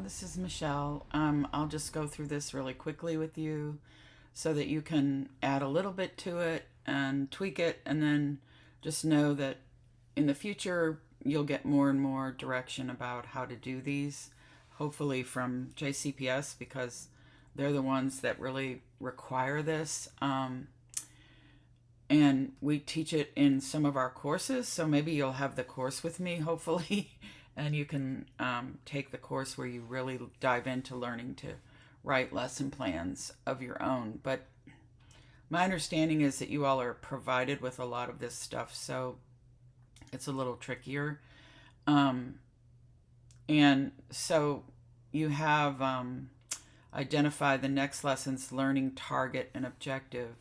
This is Michelle. I'll just go through this really quickly with you so that you can add a little bit to it and tweak it, and then just know that in the future you'll get more and more direction about how to do these, hopefully from JCPS, because they're the ones that really require this. And we teach it in some of our courses, so maybe you'll have the course with me, hopefully, and you can take the course where you really dive into learning to write lesson plans of your own. But my understanding is that you all are provided with a lot of this stuff, so it's a little trickier. And so you have identify the next lesson's learning target and objective.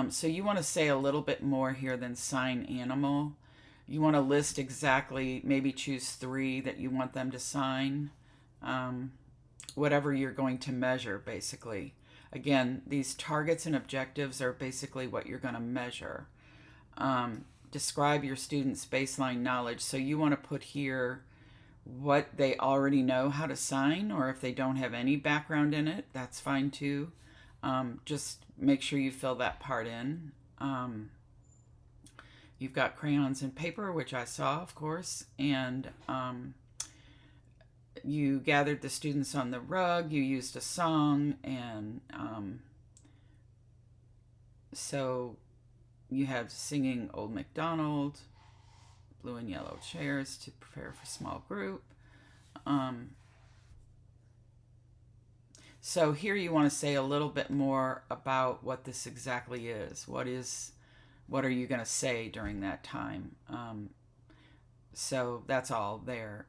So you want to say a little bit more here than sign animal. You want to list exactly, maybe choose 3 that you want them to sign, whatever you're going to measure, basically. Again, these targets and objectives are basically what you're going to measure. Describe your students' baseline knowledge. So you want to put here what they already know how to sign, or if they don't have any background in it, that's fine too. Just make sure you fill that part in. You've got crayons and paper, which I saw, of course, and you gathered the students on the rug, you used a song, and so you have singing Old MacDonald, blue and yellow chairs to prepare for small group. So here you want to say a little bit more about what this exactly is. What are you going to say during that time? So that's all there.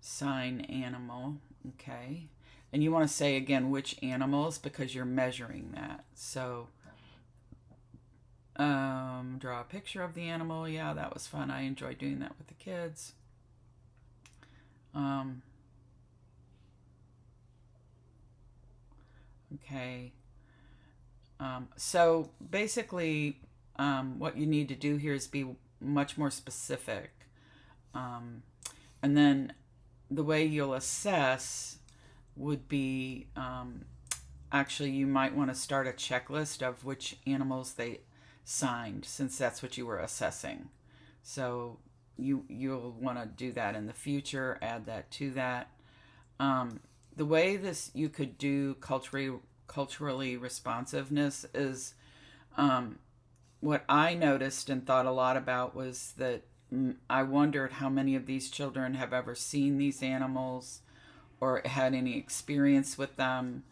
Sign animal, okay. And you want to say again which animals, because you're measuring that. So draw a picture of the animal. Yeah, that was fun. I enjoyed doing that with the kids. Okay. So basically, what you need to do here is be much more specific. And then the way you'll assess would be, actually, you might want to start a checklist of which animals they signed, since that's what you were assessing. So you'll want to do that in the future, add that to that. The way this you could do culturally responsiveness is, what I noticed and thought a lot about was that I wondered how many of these children have ever seen these animals or had any experience with them.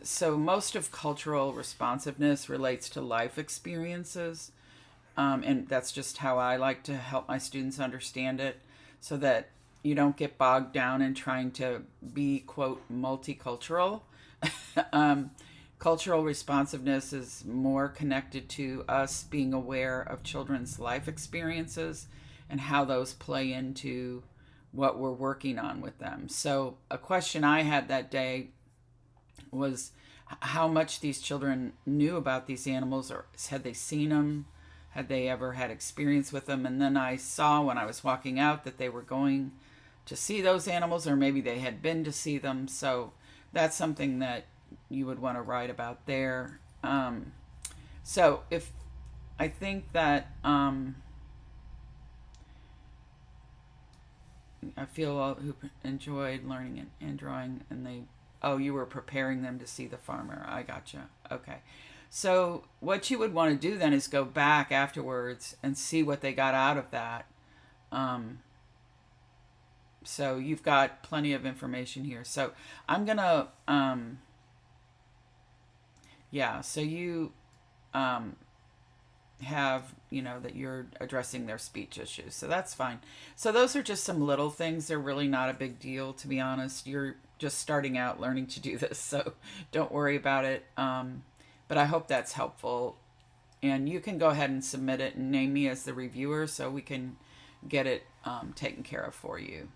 So most of cultural responsiveness relates to life experiences, and that's just how I like to help my students understand it, so that you don't get bogged down in trying to be, quote, multicultural. Cultural responsiveness is more connected to us being aware of children's life experiences and how those play into what we're working on with them. So a question I had that day was how much these children knew about these animals, or had they seen them? Had they ever had experience with them? And then I saw when I was walking out that they were going to see those animals, or maybe they had been to see them. So that's something that you would want to write about there. So if I think that I feel who enjoyed learning and drawing, and you were preparing them to see the farmer. I gotcha. Okay. So what you would want to do then is go back afterwards and see what they got out of that. So you've got plenty of information here. So I'm going to, so you have, that you're addressing their speech issues. So that's fine. So those are just some little things. They're really not a big deal, to be honest. You're just starting out learning to do this, so don't worry about it. But I hope that's helpful. And you can go ahead and submit it and name me as the reviewer so we can get it taken care of for you.